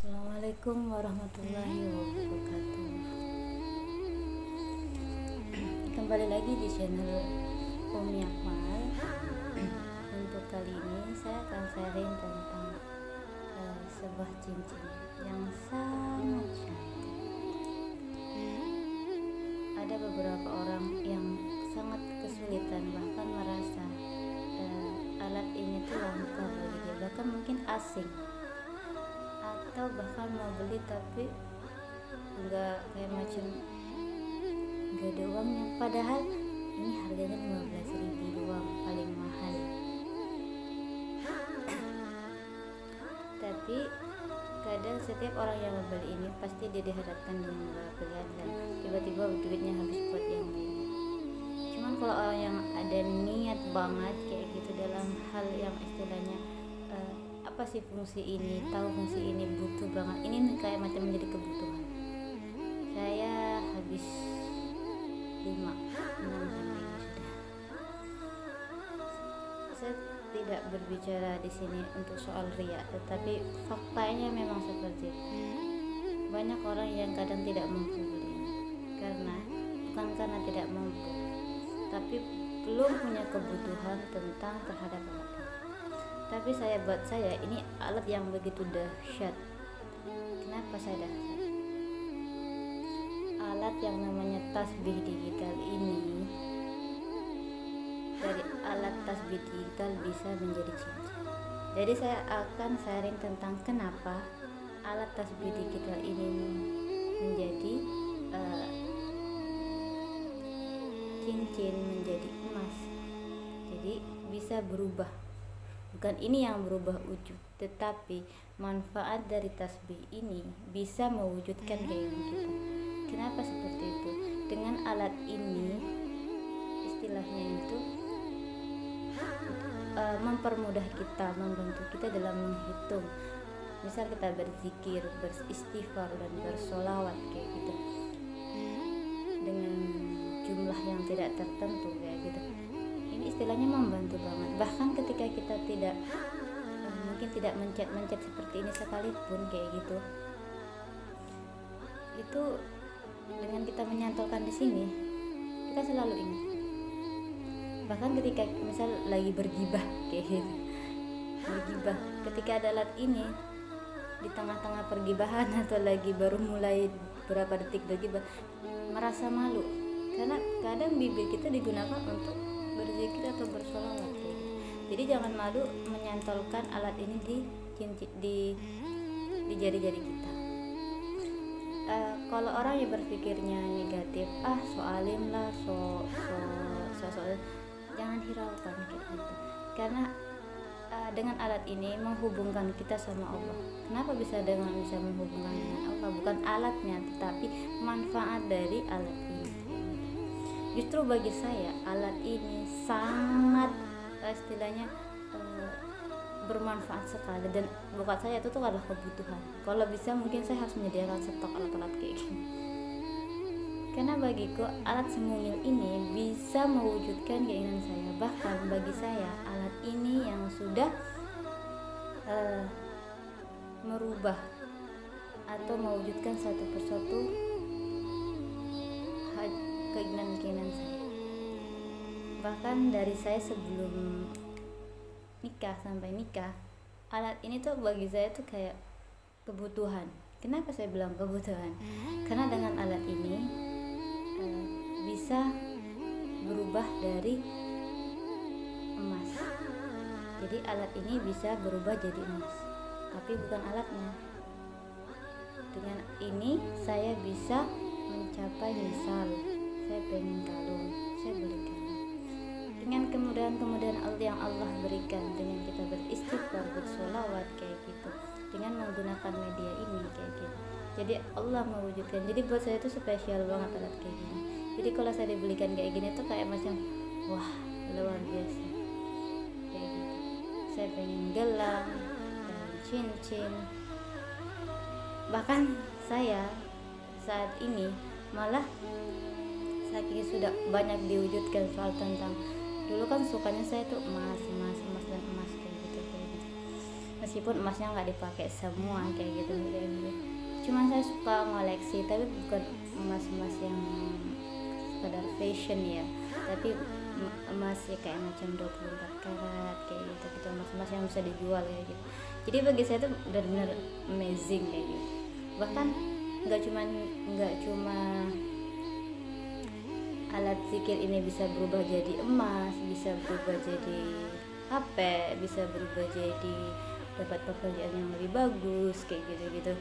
Assalamualaikum warahmatullahi wabarakatuh. Kembali lagi di channel Umi Akmal. Untuk kali ini saya akan sharing tentang sebuah cincin yang sangat cantik. Ada beberapa orang yang sangat kesulitan, bahkan merasa alat ini tuh langka bagi dia, bahkan mungkin asing, atau bahkan mau beli tapi nggak kayak macam nggak ada uangnya, padahal ini harganya 15.000 doang, paling mahal. Tapi kadang setiap orang yang membeli ini pasti dia dihadapkan dengan beberapa pilihan dan tiba-tiba duitnya habis buat yang lainnya. Cuman kalau orang yang ada niat banget kayak gitu dalam hal yang istilahnya apa sih fungsi ini, tahu fungsi ini, butuh banget, ini kayak macam menjadi kebutuhan. Saya habis 5-6 sama ini sudah. Saya tidak berbicara di sini untuk soal riya, tetapi faktanya memang seperti itu. Banyak orang yang kadang tidak mampu beli karena bukan karena tidak mampu, tapi belum punya kebutuhan tentang terhadap alat ini. Tapi buat saya ini alat yang begitu dahsyat. Kenapa saya dahsyat? Alat yang namanya tasbih digital ini, dari alat tasbih digital bisa menjadi cincin. Jadi saya akan sharing tentang kenapa alat tasbih digital ini menjadi cincin, menjadi emas. Jadi bisa berubah. Bukan ini yang berubah wujud, tetapi manfaat dari tasbih ini bisa mewujudkan kehidupan kita. Kenapa seperti itu? Dengan alat ini, istilahnya itu mempermudah kita, membantu kita dalam menghitung. Misal kita berzikir, beristighfar dan bersolawat kayak gitu, dengan jumlah yang tidak tertentu kayak gitu. Ini istilahnya membantu banget. Bahkan ketika kita tidak mungkin tidak mencet seperti ini sekalipun kayak gitu, itu dengan kita menyantolkan di sini, kita selalu ingat. Bahkan ketika misal lagi bergibah kayak gitu, bergibah, ketika ada alat ini di tengah-tengah pergibahan atau lagi baru mulai berapa detik bergibah, merasa malu karena kadang bibir kita digunakan untuk berzikir atau bersolawat gitu. Jadi jangan malu menyantolkan alat ini di jari-jari kita. Kalau orang yang berpikirnya negatif, so alim lah, so jangan hiraukan kayak gitu. Karena dengan alat ini menghubungkan kita sama Allah. Kenapa bisa menghubungkan dengan Allah? Bukan alatnya, tetapi manfaat dari alat ini. Justru bagi saya alat ini sangat istilahnya bermanfaat sekali, dan buat saya itu tuh adalah kebutuhan. Kalau bisa mungkin saya harus menyediakan stok alat-alat kayak gini. Karena bagiku alat semungil ini bisa mewujudkan keinginan saya. Bahkan bagi saya alat ini yang sudah merubah atau mewujudkan satu persatu keinginan saya. Bahkan dari saya sebelum nikah sampai nikah, alat ini tuh bagi saya tuh kayak kebutuhan. Kenapa saya bilang kebutuhan? Karena dengan alat ini bisa berubah dari emas. Jadi alat ini bisa berubah jadi emas, tapi bukan alatnya. Dengan ini saya bisa mencapai, misal saya pengen kalung, saya beli kalung. Dengan kemudahan-kemudahan yang Allah berikan, dengan kita beristighfar, bersolawat kayak gitu, dengan menggunakan media ini kayak gitu. Jadi Allah mewujudkan. Jadi buat saya itu spesial banget alat kayak gini. Jadi kalau saya dibelikan kayak gini tuh kayak macam wah, luar biasa kayak gitu. Saya pengen gelang dan cincin. Bahkan saya saat ini malah saking sudah banyak diwujudkan soal tentang, dulu kan sukanya saya tuh emas dan emas kayak gitu. meskipun emasnya nggak dipakai semua kayak gitu. Cuma saya suka ngoleksi, tapi bukan emas-emas yang sekedar fashion ya, tapi emas ya kayak macam 24 karat kayak gitu, emas-emas yang bisa dijual kayak gitu. Jadi bagi saya itu benar-benar amazing kayak gitu. Bahkan nggak cuma alat zikir ini bisa berubah jadi emas, bisa berubah jadi HP, bisa berubah jadi dapat pekerjaan yang lebih bagus kayak gitu.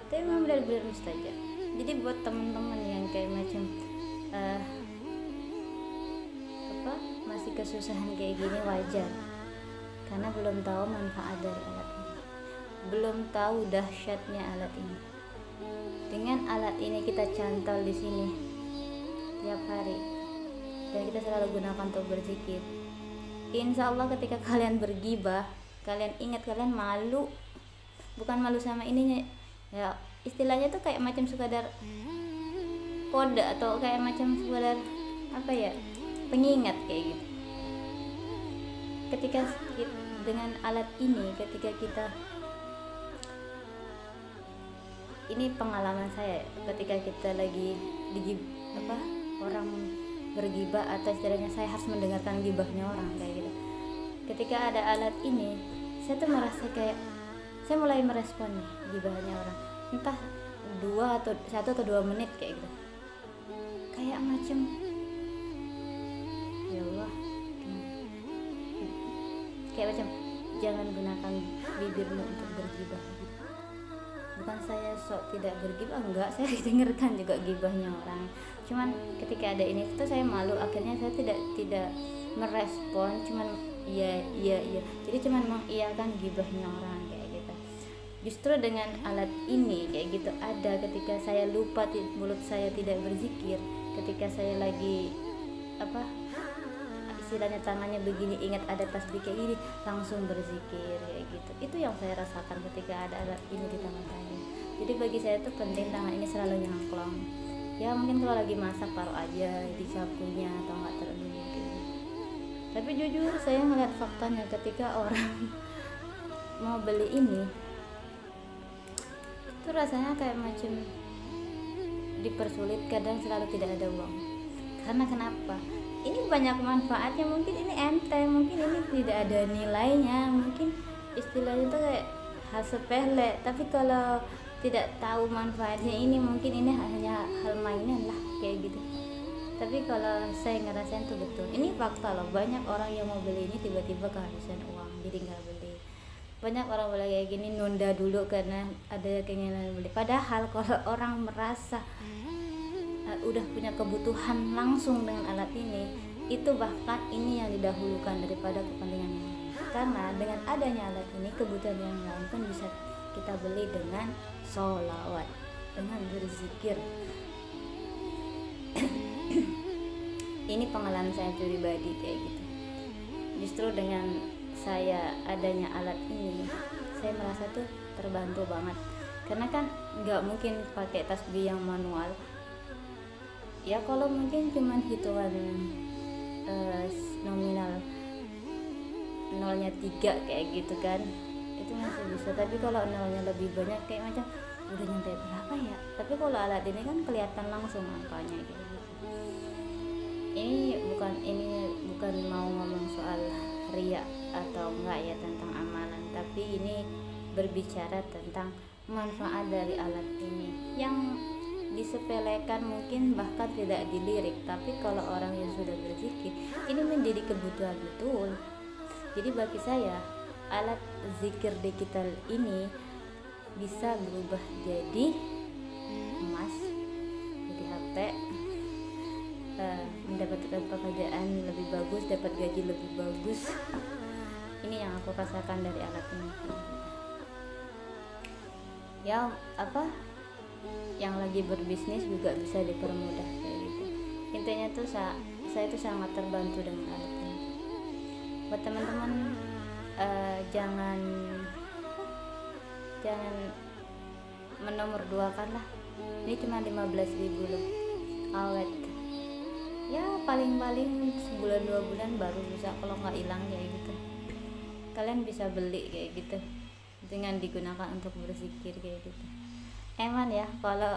Tapi memang benar-benar mustajab. Jadi buat teman-teman yang kayak macam masih kesusahan kayak gini, wajar, karena belum tahu manfaat dari alat ini, belum tahu dahsyatnya alat ini. Dengan alat ini kita cantol di sini tiap hari dan kita selalu gunakan untuk berzikir. Insya Allah ketika kalian bergibah, kalian ingat kalian malu, bukan malu sama ininya ya, istilahnya tuh kayak macam sekadar kode atau kayak macam sekadar pengingat kayak gitu. Ketika dengan alat ini, ketika kita, ini pengalaman saya ketika kita lagi orang bergibah, atau istilahnya saya harus mendengarkan gibahnya orang kayak gitu. Ketika ada alat ini, saya tuh merasa kayak saya mulai merespon nih gibahnya orang, entah 1 atau 2 menit kayak gitu, kayak macam ya Allah, kayak macam jangan gunakan bibirmu untuk bergibah gitu. Bukan saya sok tidak bergibah, enggak, saya dengarkan juga gibahnya orang, cuman ketika ada ini tuh saya malu, akhirnya saya tidak merespon, cuman iya, jadi cuman mengiyakan gibahnya orang kayak gitu. Justru dengan alat ini kayak gitu ada, ketika saya lupa mulut saya tidak berzikir, ketika saya lagi istilahnya tangannya begini, ingat ada tasbih kayak gini, langsung berzikir kayak gitu. Itu yang saya rasakan ketika ada alat ini di tangan saya. Jadi bagi saya itu penting tangan ini selalu nyangklong. Ya mungkin kalau lagi masak taruh aja di sakunya atau nggak terlalu gitu. Tapi jujur saya ngeliat faktanya, ketika orang mau beli ini itu rasanya kayak macam dipersulit, kadang selalu tidak ada uang. Karena kenapa? Ini banyak manfaatnya, mungkin ini enteng, mungkin ini tidak ada nilainya, mungkin istilahnya itu kayak hal sepele, tapi kalau tidak tahu manfaatnya ini, mungkin ini hanya hal mainan lah kayak gitu. Tapi kalau saya ngerasain tuh betul, ini fakta loh, banyak orang yang mau beli ini tiba-tiba kehabisan uang jadi nggak beli. Banyak orang boleh kayak gini, nunda dulu karena ada keinginan beli, padahal kalau orang merasa udah punya kebutuhan langsung dengan alat ini, itu bahkan ini yang didahulukan daripada kepentingan yang lain. Karena dengan adanya alat ini, kebutuhan yang lain pun bisa kita beli dengan sholawat, dengan berzikir. Ini pengalaman saya pribadi kayak gitu. Justru dengan saya adanya alat ini, saya merasa tuh terbantu banget, karena kan nggak mungkin pakai tasbih yang manual ya. Kalau mungkin cuman hitungan nominal 0-nya 3 kayak gitu kan, itu masih bisa. Tapi kalau 0-nya lebih banyak kayak macam udah nyampe berapa ya. Tapi kalau alat ini kan kelihatan langsung angkanya gitu. Ini bukan mau ngomong soal riya atau enggak ya tentang amalan, tapi ini berbicara tentang manfaat dari alat ini yang disepelekan, mungkin bahkan tidak dilirik, tapi kalau orang yang sudah berzikir, ini menjadi kebutuhan betul. Jadi bagi saya alat zikir digital ini bisa berubah jadi emas, jadi HP, mendapatkan pekerjaan lebih bagus, dapat gaji lebih bagus. Ini yang aku rasakan dari alat ini. Ya yang lagi berbisnis juga bisa dipermudah kayak gitu. Intinya tuh saya tuh sangat terbantu dengan alat ini. Buat teman-teman jangan menomor duakan lah. Ini cuma 15.000 loh, awet. Ya paling-paling sebulan 2 bulan baru bisa, kalau nggak hilang kayak gitu. Kalian bisa beli kayak gitu. dengan digunakan untuk berzikir kayak gitu. Eman ya kalau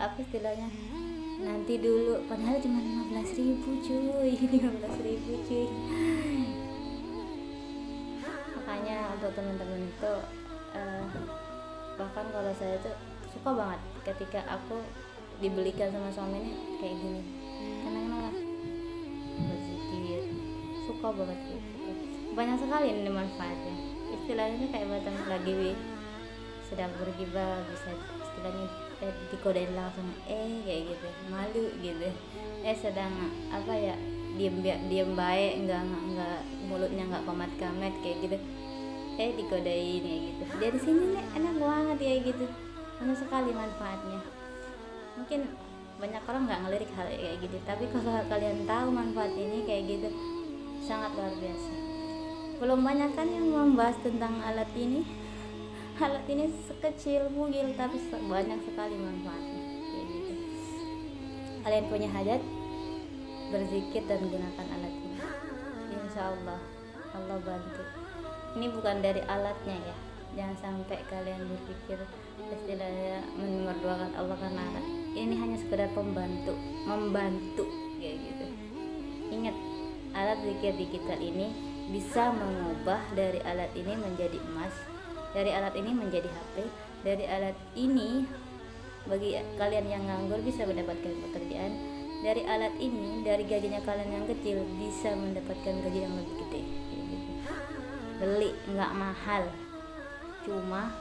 apa istilahnya, nanti dulu padahal cuma 15.000 cuy. 15.000 cuy. Makanya untuk teman-teman itu bahkan kalau saya tuh suka banget ketika aku dibelikan sama suami ini kayak gini, kenang-kenang berzikir, suka banget gitu. Banyak sekali ini manfaatnya, istilahnya kayak macam lagi sedang bergibah bisa istilahnya dikodain langsung kayak gitu, malu gitu, sedang apa ya, diem baik, nggak mulutnya nggak komat kamet kayak gitu, dikodain kayak gitu. Dari sini nih enak banget kayak gitu, banyak sekali manfaatnya. Mungkin banyak orang nggak ngelirik hal kayak gitu, tapi kalau kalian tahu manfaat ini kayak gitu sangat luar biasa. Belum banyak kan yang membahas tentang alat ini. Alat ini sekecil mungil tapi banyak sekali manfaatnya kayak gitu. Kalian punya hajat, berzikir dan gunakan alat ini, insya Allah Allah bantu. Ini bukan dari alatnya ya, jangan sampai kalian berpikir istilahnya memerduakan Allah karena alat. Ini hanya sekedar membantu kayak gitu. Ingat, alat zikir digital ini bisa mengubah dari alat ini menjadi emas, dari alat ini menjadi HP, dari alat ini bagi kalian yang nganggur bisa mendapatkan pekerjaan, dari alat ini dari gajinya kalian yang kecil bisa mendapatkan gaji yang lebih gede gitu. Beli nggak mahal, cuma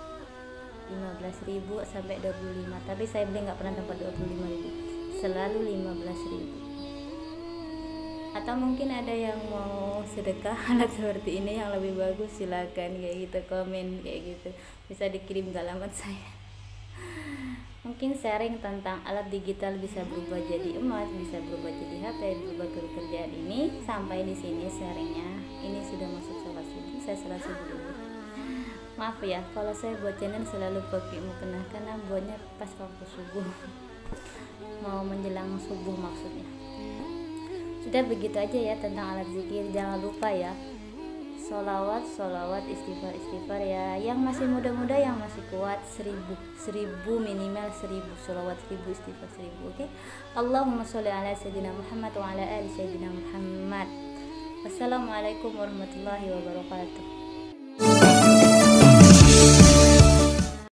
15.000 sampai 25, tapi saya beli nggak pernah dapat 25.000, selalu 15.000. Atau mungkin ada yang mau sedekah alat seperti ini yang lebih bagus, silakan kayak gitu, komen kayak gitu, bisa dikirim ke alamat saya. Mungkin sharing tentang alat digital bisa berubah jadi emas, bisa berubah jadi HP, berubah ke kerjaan ini sampai di sini sharingnya. Ini sudah masuk sholat subuh, saya sholat subuh dulu. Maaf ya kalau saya buat channel selalu pakai mukena karena buatnya pas waktu subuh, mau menjelang subuh maksudnya. Sudah begitu aja ya tentang alat zikir. Jangan lupa ya, solawat, istighfar ya. Yang masih muda-muda, yang masih kuat, 1000 minimal 1000 solawat, 1000 istighfar 1000. Oke? Allahumma sholli ala sayyidina Muhammad wa ala ali sayyidina Muhammad. Wassalamualaikum warahmatullahi wabarakatuh.